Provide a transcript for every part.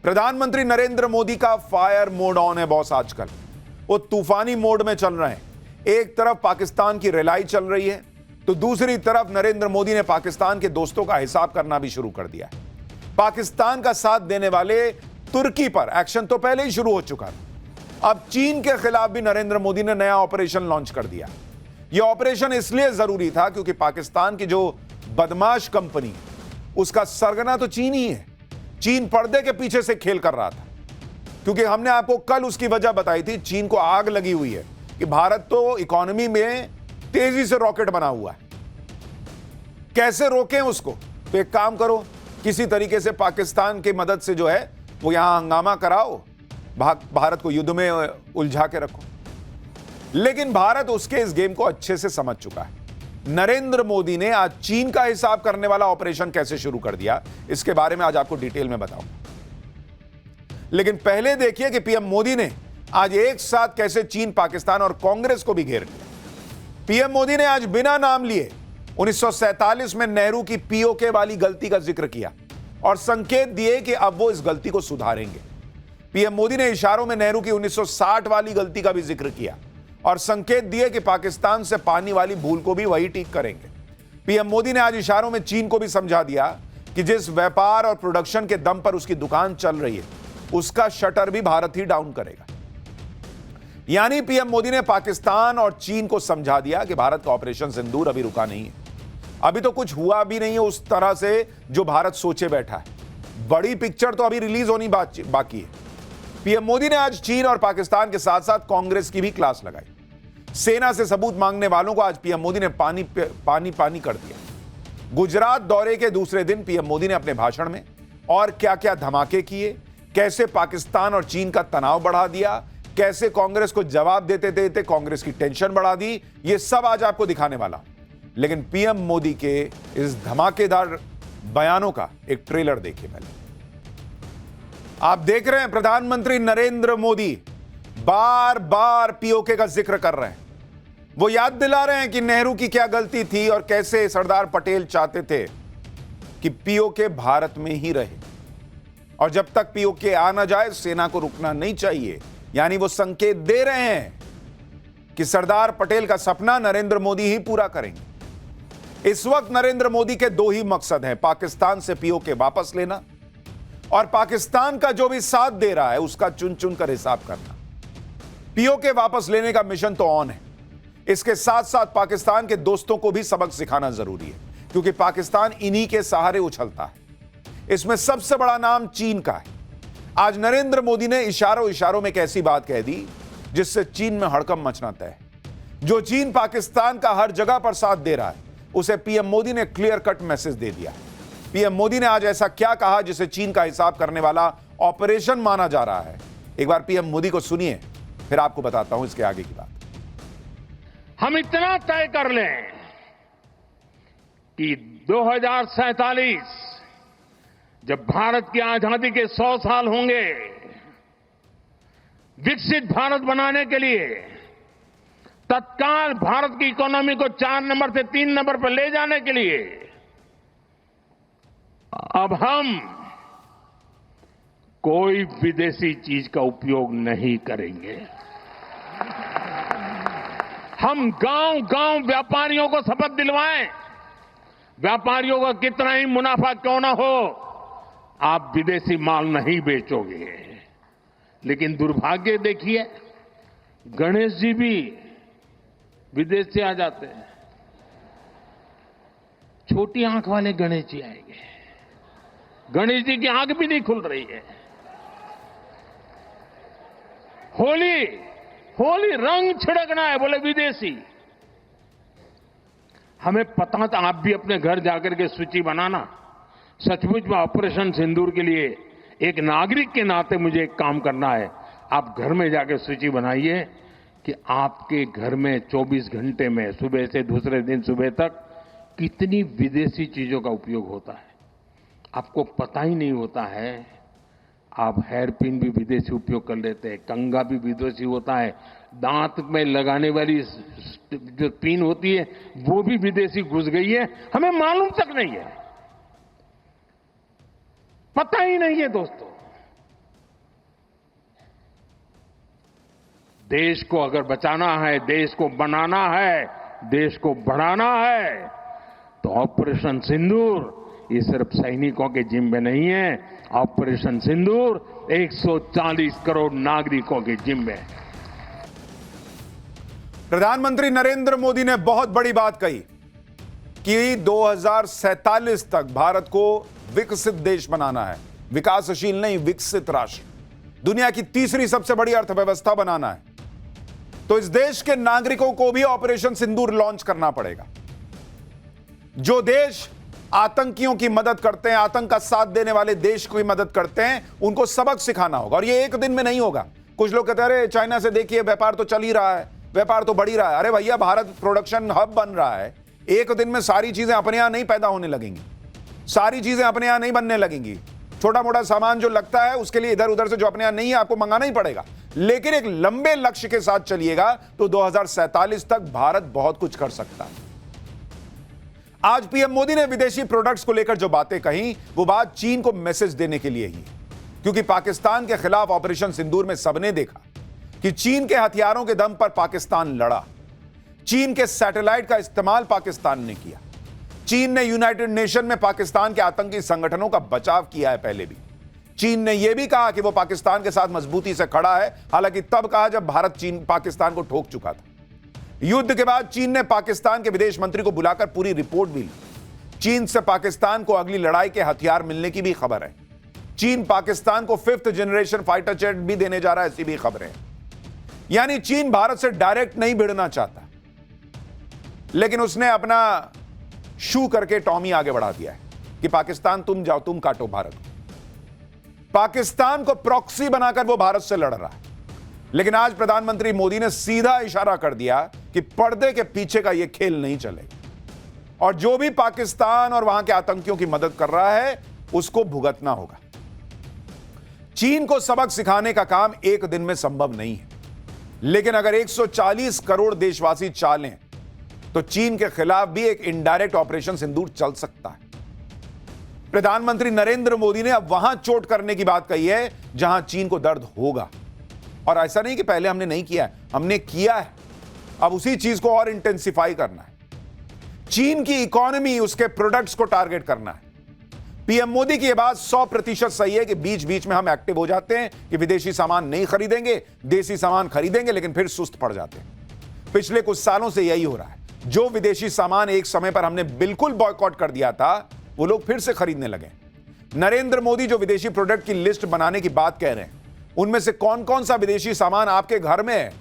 प्रधानमंत्री नरेंद्र मोदी का fire mode on है बॉस। आजकल वो तूफानी मोड में चल रहे हैं। एक तरफ पाकिस्तान की रिलाई चल रही है तो दूसरी तरफ नरेंद्र मोदी ने पाकिस्तान के दोस्तों का हिसाब करना भी शुरू कर दिया है। पाकिस्तान का साथ देने वाले तुर्की पर एक्शन तो पहले ही शुरू हो चुका था। अब चीन के खिलाफ भी नरेंद्र मोदी ने नया ऑपरेशन लॉन्च कर दिया। यह ऑपरेशन इसलिए जरूरी था क्योंकि पाकिस्तान की जो बदमाश कंपनी उसका सरगना तो चीन ही है। चीन पर्दे के पीछे से खेल कर रहा था, क्योंकि हमने आपको कल उसकी वजह बताई थी। चीन को आग लगी हुई है कि भारत तो इकोनॉमी में तेजी से रॉकेट बना हुआ है, कैसे रोकें उसको। तो एक काम करो, किसी तरीके से पाकिस्तान की मदद से जो है वो यहां हंगामा कराओ, भारत को युद्ध में उलझा के रखो। लेकिन भारत उसके इस गेम को अच्छे से समझ चुका है। नरेंद्र मोदी ने आज चीन का हिसाब करने वाला ऑपरेशन कैसे शुरू कर दिया, इसके बारे में आज आपको डिटेल में बताऊंगा। लेकिन पहले देखिए कि पीएम मोदी ने आज एक साथ कैसे चीन, पाकिस्तान और कांग्रेस को भी घेर लिया। पीएम मोदी ने आज बिना नाम लिए 1947 में नेहरू की पीओके वाली गलती का जिक्र किया और संकेत दिए कि अब वो इस गलती को सुधारेंगे। पीएम मोदी ने इशारों में नेहरू की 1960 वाली गलती का भी जिक्र किया और संकेत दिए कि पाकिस्तान से पानी वाली भूल को भी वही ठीक करेंगे। पीएम मोदी ने आज इशारों में चीन को भी समझा दिया कि जिस व्यापार और प्रोडक्शन के दम पर उसकी दुकान चल रही है उसका शटर भी भारत ही डाउन करेगा। यानी पीएम मोदी ने पाकिस्तान और चीन को समझा दिया कि भारत का ऑपरेशन सिंदूर अभी रुका नहीं है, अभी तो कुछ हुआ भी नहीं है उस तरह से जो भारत सोचे बैठा है। बड़ी पिक्चर तो अभी रिलीज होनी बाकी है। पीएम मोदी ने आज चीन और पाकिस्तान के साथ साथ कांग्रेस की भी क्लास लगाई। सेना से सबूत मांगने वालों को आज पीएम मोदी ने पानी कर दिया। गुजरात दौरे के दूसरे दिन पीएम मोदी ने अपने भाषण में और क्या क्या धमाके किए, कैसे पाकिस्तान और चीन का तनाव बढ़ा दिया, कैसे कांग्रेस को जवाब देते देते कांग्रेस की टेंशन बढ़ा दी, ये सब आज आपको दिखाने वाला। लेकिन पीएम मोदी के इस धमाकेदार बयानों का एक ट्रेलर देखिए। पहले आप देख रहे हैं प्रधानमंत्री नरेंद्र मोदी बार बार पीओके का जिक्र कर रहे हैं। वो याद दिला रहे हैं कि नेहरू की क्या गलती थी और कैसे सरदार पटेल चाहते थे कि पीओके भारत में ही रहे और जब तक पीओके आ ना जाए सेना को रुकना नहीं चाहिए। यानी वो संकेत दे रहे हैं कि सरदार पटेल का सपना नरेंद्र मोदी ही पूरा करेंगे। इस वक्त नरेंद्र मोदी के दो ही मकसद हैं, पाकिस्तान से पीओके वापस लेना और पाकिस्तान का जो भी साथ दे रहा है उसका चुन चुन कर हिसाब करना। पीओके वापस लेने का मिशन तो ऑन है। इसके साथ साथ पाकिस्तान के दोस्तों को भी सबक सिखाना जरूरी है, क्योंकि पाकिस्तान इन्हीं के सहारे उछलता है। इसमें सबसे बड़ा नाम चीन का है। आज नरेंद्र मोदी ने इशारों में एक ऐसी बात कह दी जिससे चीन में हड़कंप मचना तय है। जो चीन पाकिस्तान का हर जगह पर साथ दे रहा है उसे पीएम मोदी ने क्लियर कट मैसेज दे दिया। पीएम मोदी ने आज ऐसा क्या कहा जिसे चीन का हिसाब करने वाला ऑपरेशन माना जा रहा है। एक बार पीएम मोदी को सुनिए, फिर आपको बताता हूं इसके आगे की बात। हम इतना तय कर लें कि 2047 जब भारत की आजादी के 100 साल होंगे, विकसित भारत बनाने के लिए तत्काल भारत की इकोनॉमी को 4 नंबर से 3 नंबर पर ले जाने के लिए अब हम कोई विदेशी चीज का उपयोग नहीं करेंगे। हम गांव-गांव व्यापारियों को शपथ दिलवाएं, व्यापारियों का कितना ही मुनाफा क्यों ना हो, आप विदेशी माल नहीं बेचोगे। लेकिन दुर्भाग्य देखिए, गणेश जी भी विदेश से आ जाते हैं। छोटी आंख वाले गणेश जी आएंगे, गणेश जी की आंख भी नहीं खुल रही है। होली रंग छिड़कना है, बोले विदेशी। हमें पता था, आप भी अपने घर जाकर के सूची बनाना। सचमुच में ऑपरेशन सिंदूर के लिए एक नागरिक के नाते मुझे एक काम करना है। आप घर में जाकर सूची बनाइए कि आपके घर में 24 घंटे में सुबह से दूसरे दिन सुबह तक कितनी विदेशी चीजों का उपयोग होता है। आपको पता ही नहीं होता है। आप हेयर पिन भी विदेशी उपयोग कर लेते हैं, कंघा भी विदेशी होता है, दांत में लगाने वाली जो पिन होती है वो भी विदेशी घुस गई है, हमें मालूम तक नहीं है, पता ही नहीं है दोस्तों। देश को अगर बचाना है, देश को बनाना है, देश को बढ़ाना है, तो ऑपरेशन सिंदूर ये सिर्फ सैनिकों के जिम्मे नहीं है। ऑपरेशन सिंदूर 140 करोड़ नागरिकों के जिम्मे है। प्रधानमंत्री नरेंद्र मोदी ने बहुत बड़ी बात कही कि 2047 तक भारत को विकसित देश बनाना है, विकासशील नहीं, विकसित राष्ट्र, दुनिया की तीसरी सबसे बड़ी अर्थव्यवस्था बनाना है। तो इस देश के नागरिकों को भी ऑपरेशन सिंदूर लॉन्च करना पड़ेगा। जो देश आतंकियों की मदद करते हैं, आतंक का साथ देने वाले देश की मदद करते हैं, उनको सबक सिखाना होगा। और ये एक दिन में नहीं होगा। कुछ लोग कहते हैं अरे चाइना से देखिए व्यापार तो चल ही रहा है, व्यापार तो बढ़ ही रहा है। अरे भैया, भारत प्रोडक्शन हब बन रहा है। एक दिन में सारी चीजें अपने यहां नहीं पैदा होने लगेंगी, सारी चीजें अपने यहां नहीं बनने लगेंगी। छोटा मोटा सामान जो लगता है उसके लिए इधर उधर से जो अपने यहां नहीं है आपको मंगाना ही पड़ेगा। लेकिन एक लंबे लक्ष्य के साथ चलिएगा तो 2047 तक भारत बहुत कुछ कर सकता है। आज पीएम मोदी ने विदेशी प्रोडक्ट्स को लेकर जो बातें कही, वो बात चीन को मैसेज देने के लिए ही है। क्योंकि पाकिस्तान के खिलाफ ऑपरेशन सिंदूर में सबने देखा कि चीन के हथियारों के दम पर पाकिस्तान लड़ा। चीन के सैटेलाइट का इस्तेमाल पाकिस्तान ने किया। चीन ने यूनाइटेड नेशन में पाकिस्तान के आतंकी संगठनों का बचाव किया है। पहले भी चीन ने यह भी कहा कि वो पाकिस्तान के साथ मजबूती से खड़ा है, हालांकि तब कहा जब भारत चीन पाकिस्तान को ठोक चुका था। युद्ध के बाद चीन ने पाकिस्तान के विदेश मंत्री को बुलाकर पूरी रिपोर्ट भी ली। चीन से पाकिस्तान को अगली लड़ाई के हथियार मिलने की भी खबर है। चीन पाकिस्तान को 5th जनरेशन फाइटर जेट भी देने जा रहा है, ऐसी भी खबरें हैं। यानी चीन भारत से डायरेक्ट नहीं भिड़ना चाहता, लेकिन उसने अपना शू करके टॉमी आगे बढ़ा दिया है कि पाकिस्तान तुम जाओ, तुम काटो भारत को। पाकिस्तान को प्रॉक्सी बनाकर वो भारत से लड़ रहा है। लेकिन आज प्रधानमंत्री मोदी ने सीधा इशारा कर दिया कि पर्दे के पीछे का यह खेल नहीं चलेगा और जो भी पाकिस्तान और वहां के आतंकियों की मदद कर रहा है उसको भुगतना होगा। चीन को सबक सिखाने का काम एक दिन में संभव नहीं है, लेकिन अगर 140 करोड़ देशवासी चालें तो चीन के खिलाफ भी एक इनडायरेक्ट ऑपरेशन सिंदूर चल सकता है। प्रधानमंत्री नरेंद्र मोदी ने अब वहां चोट करने की बात कही है जहां चीन को दर्द होगा। और ऐसा नहीं कि पहले हमने नहीं किया है, हमने किया है। अब उसी चीज को और इंटेंसिफाई करना है। चीन की इकोनॉमी, उसके प्रोडक्ट्स को टारगेट करना है। पीएम मोदी की यह बात 100% सही है कि बीच बीच में हम एक्टिव हो जाते हैं कि विदेशी सामान नहीं खरीदेंगे, देसी सामान खरीदेंगे, लेकिन फिर सुस्त पड़ जाते हैं। पिछले कुछ सालों से यही हो रहा है। जो विदेशी सामान एक समय पर हमने बिल्कुल बॉयकॉट कर दिया था, वो लोग फिर से खरीदने लगे। नरेंद्र मोदी जो विदेशी प्रोडक्ट की लिस्ट बनाने की बात कह रहे हैं, उनमें से कौन कौन सा विदेशी सामान आपके घर में है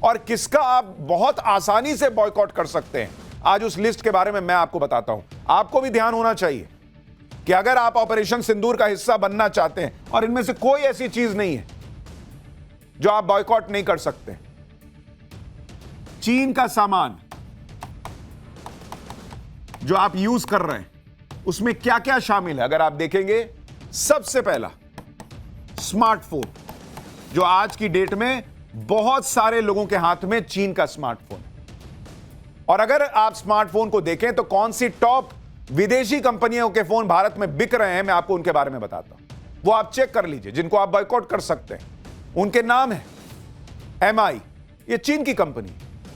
और किसका आप बहुत आसानी से बॉयकॉट कर सकते हैं, आज उस लिस्ट के बारे में मैं आपको बताता हूं। आपको भी ध्यान होना चाहिए कि अगर आप ऑपरेशन सिंदूर का हिस्सा बनना चाहते हैं, और इनमें से कोई ऐसी चीज नहीं है जो आप बॉयकॉट नहीं कर सकते। चीन का सामान जो आप यूज कर रहे हैं उसमें क्या क्या शामिल है, अगर आप देखेंगे, सबसे पहला स्मार्टफोन, जो आज की डेट में बहुत सारे लोगों के हाथ में चीन का स्मार्टफोन है। और अगर आप स्मार्टफोन को देखें तो कौन सी टॉप विदेशी कंपनियों के फोन भारत में बिक रहे हैं, मैं आपको उनके बारे में बताता हूं। वो आप चेक कर लीजिए, जिनको आप बॉयकॉट कर सकते हैं। उनके नाम है MI, ये चीन की कंपनी।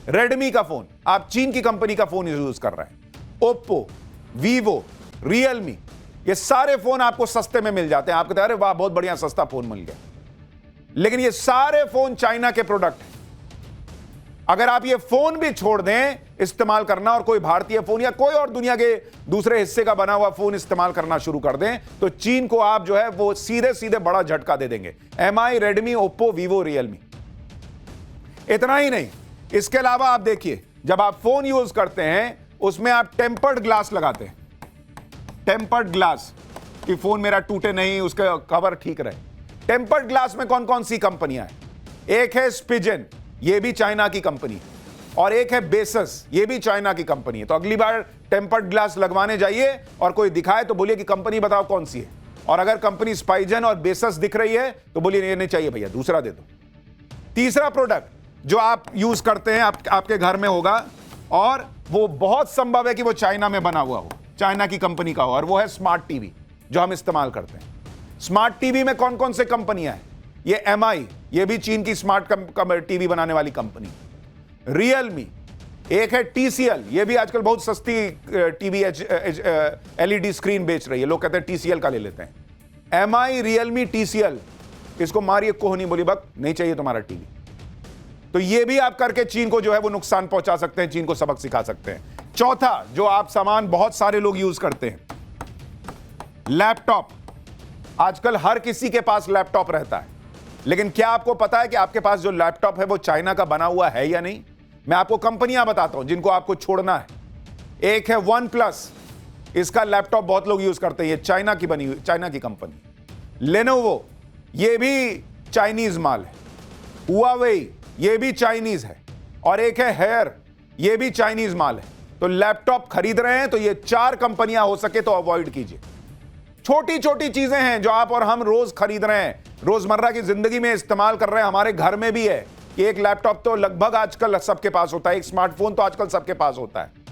रेडमी का फोन, आप चीन की कंपनी का फोन यूज कर रहे हैं। ओप्पो, वीवो, रियलमी, ये सारे फोन आपको सस्ते में मिल जाते हैं। आप कहते हैं अरे वाह, बहुत बढ़िया, सस्ता फोन मिल गया। लेकिन ये सारे फोन चाइना के प्रोडक्ट हैं। अगर आप ये फोन भी छोड़ दें इस्तेमाल करना और कोई भारतीय फोन या कोई और दुनिया के दूसरे हिस्से का बना हुआ फोन इस्तेमाल करना शुरू कर दें, तो चीन को आप जो है वो सीधे सीधे बड़ा झटका दे देंगे। MI, Redmi, Oppo, Vivo, Realme. इतना ही नहीं, इसके अलावा आप देखिए, जब आप फोन यूज करते हैं उसमें आप टेम्पर्ड ग्लास लगाते हैं। टेम्पर्ड ग्लास कि फोन मेरा टूटे नहीं, उसका कवर ठीक रहे। टेम्पर्ड ग्लास में कौन कौन सी कंपनियां हैं? एक है स्पिजन, ये भी चाइना की कंपनी है, और एक है बेसस, ये भी चाइना की कंपनी है। तो अगली बार टेम्पर्ड ग्लास लगवाने जाइए और कोई दिखाए तो बोलिए कि कंपनी बताओ कौन सी है। और अगर कंपनी स्पाइजन और बेसस दिख रही है तो बोलिए ये नहीं चाहिए भैया, दूसरा दे दो। तीसरा प्रोडक्ट जो आप यूज करते हैं, आपके घर में होगा, और वो बहुत संभव है कि वो चाइना में बना हुआ हो, चाइना की कंपनी का हो, और वो है स्मार्ट टीवी जो हम इस्तेमाल करते हैं। स्मार्ट टीवी में कौन कौन से कंपनियां हैं? ये MI, ये भी चीन की स्मार्ट टीवी बनाने वाली कंपनी। रियलमी, एक है टीसीएल, ये भी आजकल बहुत सस्ती टीवी एलईडी स्क्रीन बेच रही है, लोग कहते हैं टीसीएल का ले लेते हैं। एमआई, रियलमी, टीसीएल, इसको मारिए कोहनी बोली बक, नहीं चाहिए तुम्हारा टीवी। तो ये भी आप करके चीन को जो है वो नुकसान पहुंचा सकते हैं, चीन को सबक सिखा सकते हैं। चौथा, जो आप सामान बहुत सारे लोग यूज करते हैं, लैपटॉप। आजकल हर किसी के पास लैपटॉप रहता है, लेकिन क्या आपको पता है कि आपके पास जो लैपटॉप है वो चाइना का बना हुआ है या नहीं? मैं आपको कंपनियां बताता हूं जिनको आपको छोड़ना है। एक है वन प्लस, इसका लैपटॉप बहुत लोग यूज करते हैं, ये चाइना की बनी हुई, चाइना की कंपनी। लेनोवो, ये भी चाइनीज माल है। हुआवेई, ये भी चाइनीज है। और एक है हेयर, ये भी चाइनीज माल है। तो लैपटॉप खरीद रहे हैं तो ये 4 कंपनियां हो सके तो अवॉइड कीजिए। छोटी छोटी चीजें हैं जो आप और हम रोज खरीद रहे हैं, रोजमर्रा की जिंदगी में इस्तेमाल कर रहे हैं। हमारे घर में भी है कि एक लैपटॉप तो लगभग आजकल सबके पास होता है, एक स्मार्टफोन तो आजकल सबके पास होता है।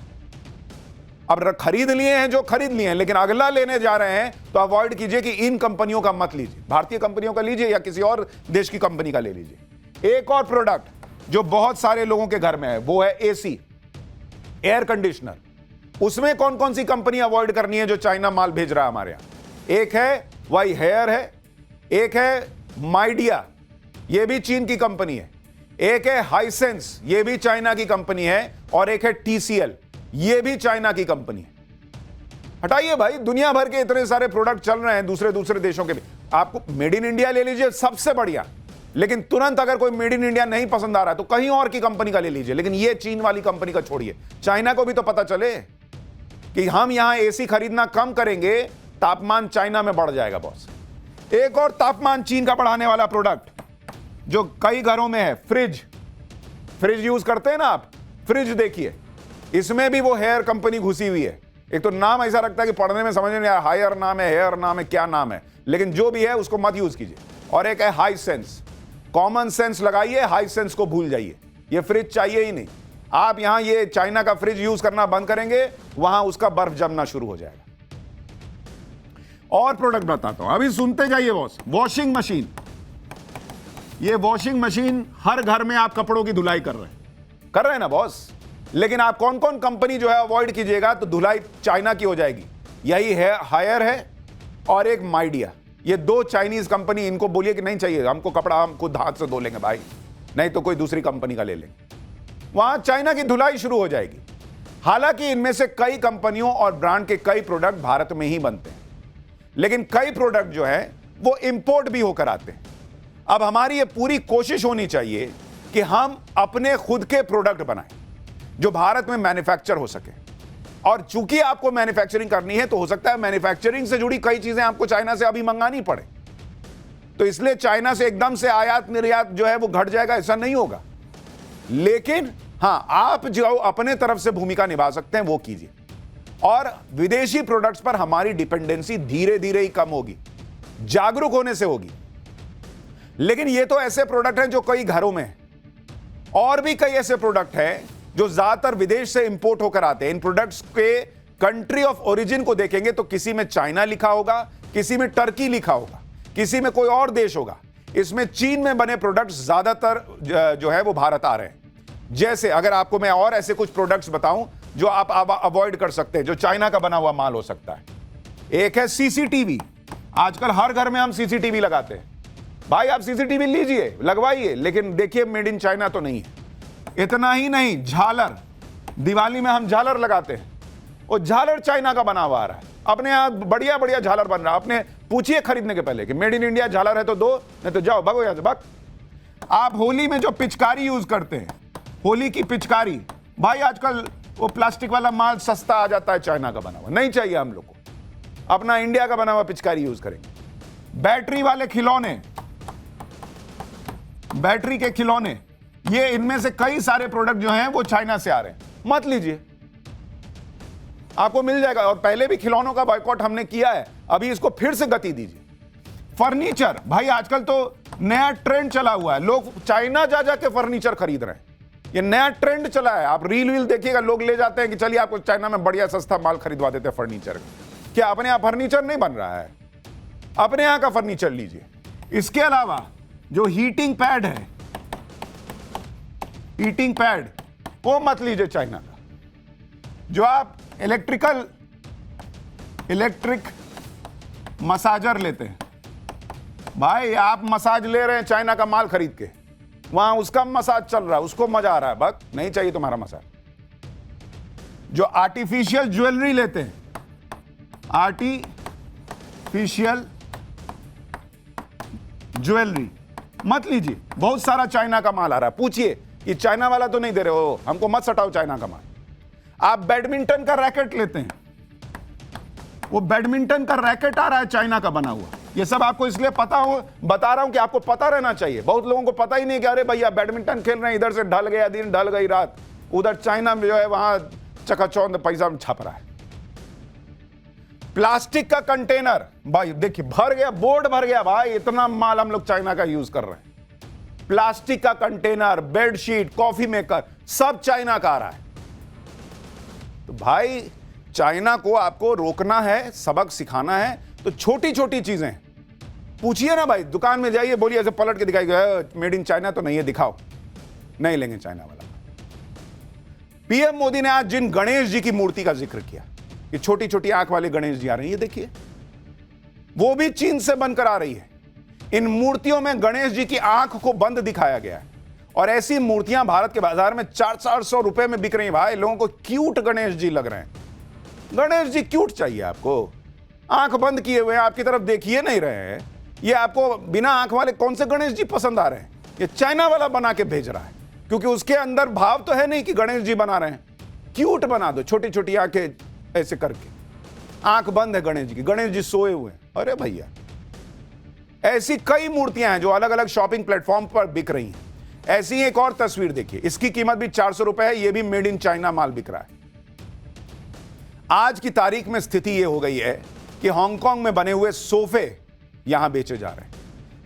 अब खरीद लिए हैं जो खरीद लिए हैं, लेकिन अगला लेने जा रहे हैं तो अवॉइड कीजिए कि इन कंपनियों का मत लीजिए, भारतीय कंपनियों का लीजिए या किसी और देश की कंपनी का ले लीजिए। एक और प्रोडक्ट जो बहुत सारे लोगों के घर में है वो है एसी, एयर कंडीशनर। उसमें कौन कौन सी कंपनी अवॉइड करनी है जो चाइना माल भेज रहा है हमारे यहां? एक है वाई हेयर है, एक है माइडिया, ये भी चीन की कंपनी है। एक है हाइसेंस, ये भी चाइना की कंपनी है। और एक है टीसीएल, ये भी चाइना की कंपनी है। हटाइए भाई, दुनिया भर के इतने सारे प्रोडक्ट चल रहे हैं दूसरे दूसरे देशों के भी। आपको मेड इन इंडिया ले लीजिए, सबसे बढ़िया। लेकिन तुरंत अगर कोई मेड इन इंडिया नहीं पसंद आ रहा है तो कहीं और की कंपनी का ले लीजिए, लेकिन ये चीन वाली कंपनी का छोड़िए। चाइना को भी तो पता चले कि हम यहां एसी खरीदना कम करेंगे, तापमान चाइना में बढ़ जाएगा बॉस। एक और तापमान चीन का बढ़ाने वाला प्रोडक्ट जो कई घरों में है, फ्रिज यूज करते हैं ना आप, फ्रिज देखिए, इसमें भी वो हेयर कंपनी घुसी हुई है। एक तो नाम ऐसा रखता है कि पढ़ने में समझ नहीं आया, हायर नाम है, हेयर नाम है, क्या नाम है, लेकिन जो भी है उसको मत यूज कीजिए। और एक है हाई सेंस, कॉमन सेंस लगाइए, हाई सेंस को भूल जाइए। ये फ्रिज चाहिए ही नहीं। आप यहां ये चाइना का फ्रिज यूज करना बंद करेंगे, वहां उसका बर्फ जमना शुरू हो जाएगा। और प्रोडक्ट बताता हूं, अभी सुनते जाइए बॉस। वॉशिंग मशीन, ये वॉशिंग मशीन हर घर में आप कपड़ों की धुलाई कर रहे हैं ना बॉस, लेकिन आप कौन कौन कंपनी जो है अवॉइड कीजिएगा तो धुलाई चाइना की हो जाएगी। यही है हायर है और एक माइडिया, ये 2 चाइनीज कंपनी। इनको बोलिए कि नहीं चाहिए हमको कपड़ा, हम खुद हाथ से धो लेंगे भाई, नहीं तो कोई दूसरी कंपनी का ले लेंगे। वहां चाइना की धुलाई शुरू हो जाएगी। हालांकि इनमें से कई कंपनियों और ब्रांड के कई प्रोडक्ट भारत में ही बनते हैं, लेकिन कई प्रोडक्ट जो है वो इंपोर्ट भी होकर आते हैं। अब हमारी ये पूरी कोशिश होनी चाहिए कि हम अपने खुद के प्रोडक्ट बनाएं जो भारत में मैन्युफैक्चर हो सके। और चूंकि आपको मैन्युफैक्चरिंग करनी है तो हो सकता है मैन्युफैक्चरिंग से जुड़ी कई चीजें आपको चाइना से अभी मंगानी पड़े, तो इसलिए चाइना से एकदम से आयात निर्यात जो है वो घट जाएगा, ऐसा नहीं होगा। लेकिन हां, आप जो अपने तरफ से भूमिका निभा सकते हैं वो कीजिए, और विदेशी प्रोडक्ट्स पर हमारी डिपेंडेंसी धीरे धीरे ही कम होगी, जागरूक होने से होगी। लेकिन ये तो ऐसे प्रोडक्ट हैं जो कई घरों में हैं, और भी कई ऐसे प्रोडक्ट हैं जो ज्यादातर विदेश से इंपोर्ट होकर आते हैं। इन प्रोडक्ट्स के कंट्री ऑफ ओरिजिन को देखेंगे तो किसी में चाइना लिखा होगा, किसी में टर्की लिखा होगा, किसी में कोई और देश होगा। इसमें चीन में बने प्रोडक्ट्स ज्यादातर जो है वो भारत आ रहे हैं। जैसे अगर आपको मैं और ऐसे कुछ प्रोडक्ट्स बताऊं जो आप अवॉइड कर सकते हैं, जो चाइना का बना हुआ माल हो सकता है। एक है सीसीटीवी। आजकल हर घर में हम सीसीटीवी लगाते हैं। भाई आप सीसीटीवी लीजिए, लगवाइए, लेकिन देखिए मेड इन चाइना तो नहीं है। इतना ही नहीं, झालर, दिवाली में हम झालर लगाते हैं, वो झालर चाइना का बना हुआ आ रहा है। अपने यहां बढ़िया बढ़िया झालर बन रहा है। अपने पूछिए खरीदने के पहले कि मेड इन इंडिया झालर है तो दो, नहीं तो जाओ, भागो यहां से, भाग। आप होली में जो पिचकारी यूज करते हैं, होली की पिचकारी, भाई आजकल वो प्लास्टिक वाला माल सस्ता आ जाता है चाइना का बना हुआ, नहीं चाहिए हम लोग को। अपना इंडिया का बना हुआ पिचकारी यूज करेंगे। बैटरी वाले खिलौने, बैटरी के खिलौने, ये इनमें से कई सारे प्रोडक्ट जो हैं वो चाइना से आ रहे हैं, मत लीजिए, आपको मिल जाएगा। और पहले भी खिलौनों का बॉयकॉट हमने किया है, अभी इसको फिर से गति दीजिए। फर्नीचर, भाई आजकल तो नया ट्रेंड चला हुआ है, लोग चाइना जा जाके फर्नीचर खरीद रहे हैं। ये नया ट्रेंड चला है, आप रील वील देखिएगा, लोग ले जाते हैं कि चलिए आपको चाइना में बढ़िया सस्ता माल खरीदवा देते हैं फर्नीचर। क्या अपने यहां फर्नीचर नहीं बन रहा है? अपने यहां का फर्नीचर लीजिए। इसके अलावा जो हीटिंग पैड है, हीटिंग पैड, वो मत लीजिए चाइना का। जो आप इलेक्ट्रिक मसाजर लेते हैं, भाई आप मसाज ले रहे हैं चाइना का माल खरीद के, वहां उसका मसाज चल रहा है, उसको मजा आ रहा है, बस नहीं चाहिए तुम्हारा मसाज। जो आर्टिफिशियल ज्वेलरी लेते हैं, आर्टिफिशियल ज्वेलरी मत लीजिए, बहुत सारा चाइना का माल आ रहा है। पूछिए कि चाइना वाला तो नहीं दे रहे हो, हमको मत सटाओ चाइना का माल। आप बैडमिंटन का रैकेट लेते हैं, वो बैडमिंटन का रैकेट आ रहा है चाइना का बना हुआ। ये सब आपको इसलिए पता हो, बता रहा हूं कि आपको पता रहना चाहिए। बहुत लोगों को पता ही नहीं कि अरे भैया बैडमिंटन खेल रहे हैं, इधर से ढल गया दिन, ढल गई रात, उधर चाइना में जो है वहां चकाचौंध पैसा छप रहा है। प्लास्टिक का कंटेनर, भाई देखिए भर गया, बोर्ड भर गया, भाई इतना माल हम लोग चाइना का यूज कर रहे हैं। प्लास्टिक का कंटेनर, बेडशीट, कॉफी मेकर, सब चाइना का आ रहा है। तो भाई चाइना को आपको रोकना है, सबक सिखाना है, तो छोटी छोटी चीजें पूछिए ना भाई, दुकान में जाइए, बोलिए, ऐसे पलट के दिखाइए मेड इन चाइना तो नहीं है, दिखाओ, नहीं लेंगे चाइना वाला। पीएम मोदी ने आज जिन गणेश जी की मूर्ति का जिक्र किया, ये छोटी छोटी आंख वाले गणेश जी आ रहे हैं, ये देखिए, वो भी चीन से बनकर आ रही है। इन मूर्तियों में गणेश जी की आंख को बंद दिखाया गया है, और ऐसी मूर्तियां भारत के बाजार में 400-400 रुपए में बिक रही हैं। भाई लोगों को क्यूट गणेश जी लग रहे हैं। गणेश जी क्यूट चाहिए आपको, आंख बंद किए हुए, आपकी तरफ देखिए नहीं रहे हैं। ये आपको बिना आंख वाले कौन से गणेश जी पसंद आ रहे हैं? ये चाइना वाला बना के भेज रहा है, क्योंकि उसके अंदर भाव तो है नहीं कि गणेश जी बना रहे हैं। क्यूट बना दो, छोटी छोटी आंखें ऐसे करके, आंख बंद है गणेश जी की, गणेश जी सोए हुए हैं। अरे भैया, ऐसी कई मूर्तियां हैं जो अलग अलग शॉपिंग प्लेटफॉर्म पर बिक रही हैं। ऐसी एक और तस्वीर देखिए, इसकी कीमत भी 400 रुपए है, यह भी मेड इन चाइना माल बिक रहा है। आज की तारीख में स्थिति यह हो गई है कि हांगकांग में बने हुए सोफे यहां बेचे जा रहे हैं,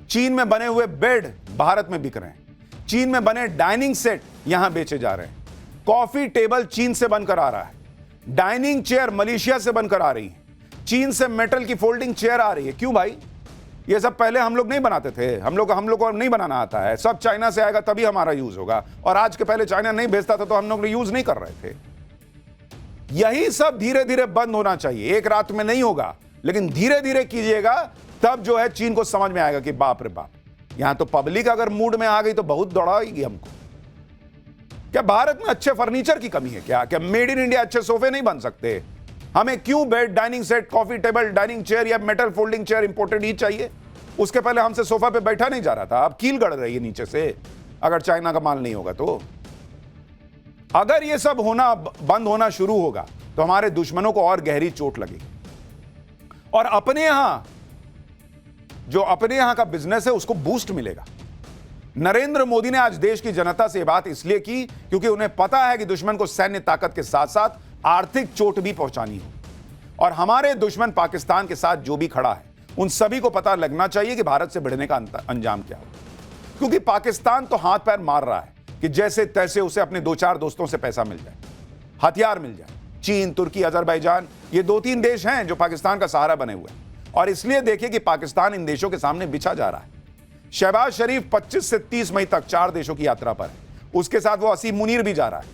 चीन में बने हुए बेड भारत में बिक रहे हैं, चीन में बने डाइनिंग सेट यहां बेचे जा रहे हैं, कॉफी टेबल चीन से बनकर आ रहा है, डाइनिंग चेयर मलेशिया से बनकर आ रही है, चीन से मेटल की फोल्डिंग चेयर आ रही है। क्यों भाई? ये सब पहले हम लोग नहीं बनाते थे, हम लोग को नहीं बनाना आता है, सब चाइना से आएगा तभी हमारा यूज होगा। और आज के पहले चाइना नहीं भेजता था तो हम लोग यूज नहीं कर रहे थे। यही सब धीरे धीरे बंद होना चाहिए, एक रात में नहीं होगा, लेकिन धीरे धीरे कीजिएगा, तब जो है चीन को समझ में आएगा कि बाप रे बाप, यहां तो पब्लिक अगर मूड में आ गई तो बहुत दौड़ाएगी हमको। क्या भारत में अच्छे फर्नीचर की कमी है क्या? क्या मेड इन इंडिया अच्छे सोफे नहीं बन सकते? हमें क्यों bed, dining set, coffee table, dining chair या मेटल फोल्डिंग चेयर इंपोर्टेड ही चाहिए? उसके पहले हमसे सोफा पे बैठा नहीं जा रहा था, अब कील गड़ रही है नीचे से, अगर चाइना का माल नहीं होगा तो। अगर ये सब होना बंद होना शुरू होगा तो हमारे दुश्मनों को और गहरी चोट लगेगी, और अपने यहां का बिजनेस है उसको बूस्ट मिलेगा। नरेंद्र मोदी ने आज देश की जनता से बात इसलिए की क्योंकि उन्हें पता है कि दुश्मन को सैन्य ताकत के साथ साथ आर्थिक चोट भी पहुंचानी हो, और हमारे दुश्मन पाकिस्तान के साथ जो भी खड़ा है उन सभी को पता लगना चाहिए कि भारत से भिड़ने का अंजाम क्या हो। क्योंकि पाकिस्तान तो हाथ पैर मार रहा है कि जैसे तैसे उसे अपने 2-4 दोस्तों से पैसा मिल जाए, हथियार मिल जाए। चीन, तुर्की, अजरबैजान, ये 2-3 देश हैं जो पाकिस्तान का सहारा बने हुए हैं, और इसलिए देखिए कि पाकिस्तान इन देशों के सामने बिछा जा रहा है। शहबाज शरीफ 25 से 30 मई तक 4 देशों की यात्रा पर है, उसके साथ वो असीम मुनीर भी जा रहा है।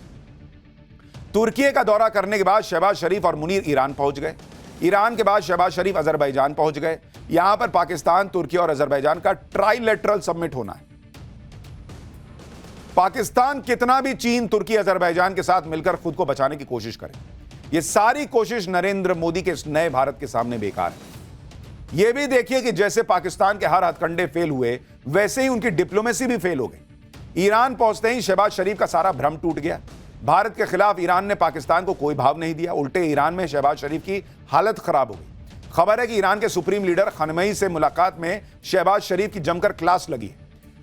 तुर्की का दौरा करने के बाद शहबाज शरीफ और मुनीर ईरान पहुंच गए, ईरान के बाद शहबाज शरीफ अजरबैजान पहुंच गए। यहां पर पाकिस्तान, तुर्की और अजरबैजान का ट्राइलेटरल समिट होना है। पाकिस्तान कितना भी चीन, तुर्की, अजरबैजान के साथ मिलकर खुद को बचाने की कोशिश करे, यह सारी कोशिश नरेंद्र मोदी के इस नए भारत के सामने बेकार है। यह भी देखिए कि जैसे पाकिस्तान के हर हथकंडे फेल हुए, वैसे ही उनकी डिप्लोमेसी भी फेल हो गई। ईरान पहुंचते ही शहबाज शरीफ का सारा भ्रम टूट गया। भारत के खिलाफ ईरान ने पाकिस्तान को कोई भाव नहीं दिया, उल्टे ईरान में शहबाज शरीफ की हालत खराब हो गई। खबर है कि ईरान के सुप्रीम लीडर खमेनी से मुलाकात में शहबाज शरीफ की जमकर क्लास लगी है।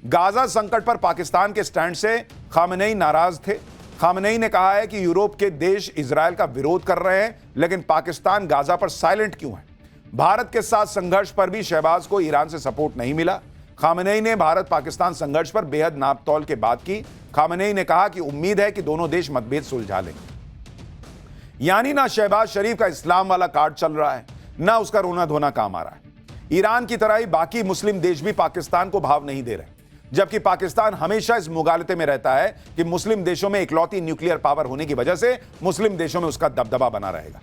गाजा संकट पर पाकिस्तान के स्टैंड से खमेनी नाराज थे। खमेनी ने कहा है कि यूरोप के देश इजरायल का विरोध कर रहे हैं, लेकिन पाकिस्तान गाजा पर साइलेंट क्यों है? भारत के साथ संघर्ष पर भी शहबाज को ईरान से सपोर्ट नहीं मिला। खमेनी ने भारत पाकिस्तान संघर्ष पर बेहद नापतौल के बात की। खमेनी ने कहा कि उम्मीद है कि दोनों देश मतभेद सुलझा लेंगे। यानी ना शहबाज शरीफ का इस्लाम वाला कार्ड चल रहा है, ना उसका रोना धोना काम आ रहा है। ईरान की तरह ही बाकी मुस्लिम देश भी पाकिस्तान को भाव नहीं दे रहे, जबकि पाकिस्तान हमेशा इस मुगालते में रहता है कि मुस्लिम देशों में इकलौती न्यूक्लियर पावर होने की वजह से मुस्लिम देशों में उसका दबदबा बना रहेगा।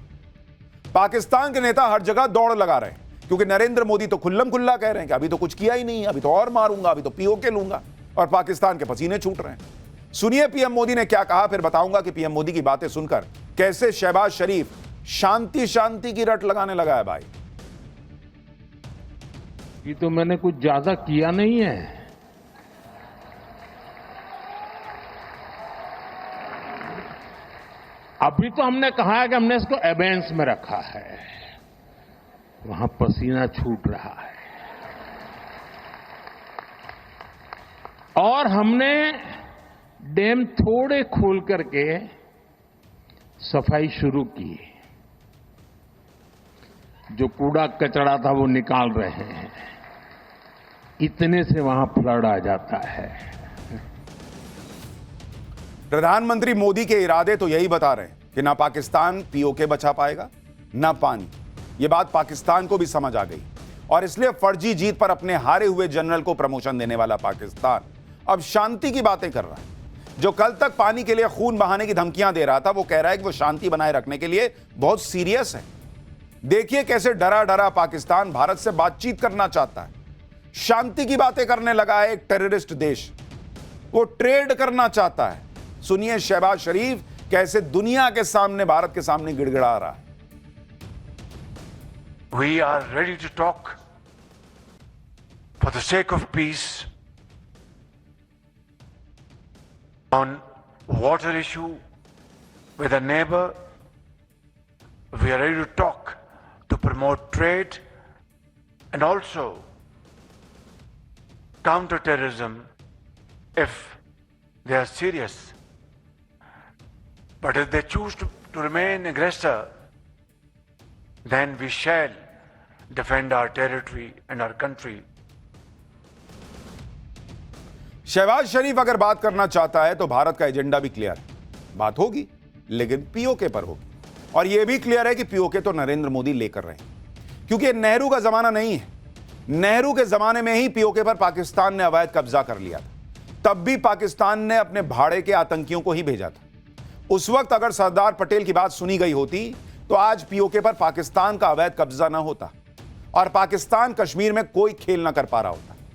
पाकिस्तान के नेता हर जगह दौड़ लगा रहे हैं, क्योंकि नरेंद्र मोदी तो खुल्लम खुल्ला कह रहे हैं कि अभी तो कुछ किया ही नहीं, अभी तो और मारूंगा, अभी तो पीओके लूंगा, और पाकिस्तान के पसीने छूट रहे हैं। सुनिए पीएम मोदी ने क्या कहा, फिर बताऊंगा कि पीएम मोदी की बातें सुनकर कैसे शहबाज शरीफ शांति शांति की रट लगाने लगा है। भाई ये तो मैंने कुछ ज्यादा किया नहीं है। अभी तो हमने कहा है कि हमने इसको एबेंस में रखा है, वहां पसीना छूट रहा है, और हमने डैम थोड़े खोल करके सफाई शुरू की। जो कूड़ा कचरा था वो निकाल रहे हैं, इतने से वहां फ्लड आ जाता है। प्रधानमंत्री मोदी के इरादे तो यही बता रहे हैं कि ना पाकिस्तान पीओके बचा पाएगा ना पानी। ये बात पाकिस्तान को भी समझ आ गई, और इसलिए फर्जी जीत पर अपने हारे हुए जनरल को प्रमोशन देने वाला पाकिस्तान अब शांति की बातें कर रहा है। जो कल तक पानी के लिए खून बहाने की धमकियां दे रहा था, वो कह रहा है कि वो शांति बनाए रखने के लिए बहुत सीरियस है। देखिए कैसे डरा डरा पाकिस्तान भारत से बातचीत करना चाहता है, शांति की बातें करने लगा है। एक टेररिस्ट देश वो ट्रेड करना चाहता है। सुनिए शहबाज शरीफ कैसे दुनिया के सामने, भारत के सामने गिड़गिड़ा रहा है। We are ready to talk for the sake of peace on water issue with a neighbor. We are ready to talk to promote trade and also counter terrorism if they are serious. But if they choose to remain aggressor, then we shall defend our territory and our country. Shahbaz शरीफ अगर बात करना चाहता है तो भारत का agenda भी clear है, बात होगी लेकिन पीओके पर होगी। और यह भी क्लियर है कि पीओके तो नरेंद्र मोदी लेकर रहे हैं, क्योंकि नेहरू का जमाना नहीं है। नेहरू के जमाने में ही पीओके पर पाकिस्तान ने अवैध कब्जा कर लिया था, तब भी पाकिस्तान ने अपने भाड़े के आतंकियों को ही भेजा था। उस वक्त अगर सरदार पटेल की बात सुनी गई होती तो आज पीओके पर पाकिस्तान का अवैध कब्जा ना होता और पाकिस्तान कश्मीर में कोई खेल ना कर पा रहा होता।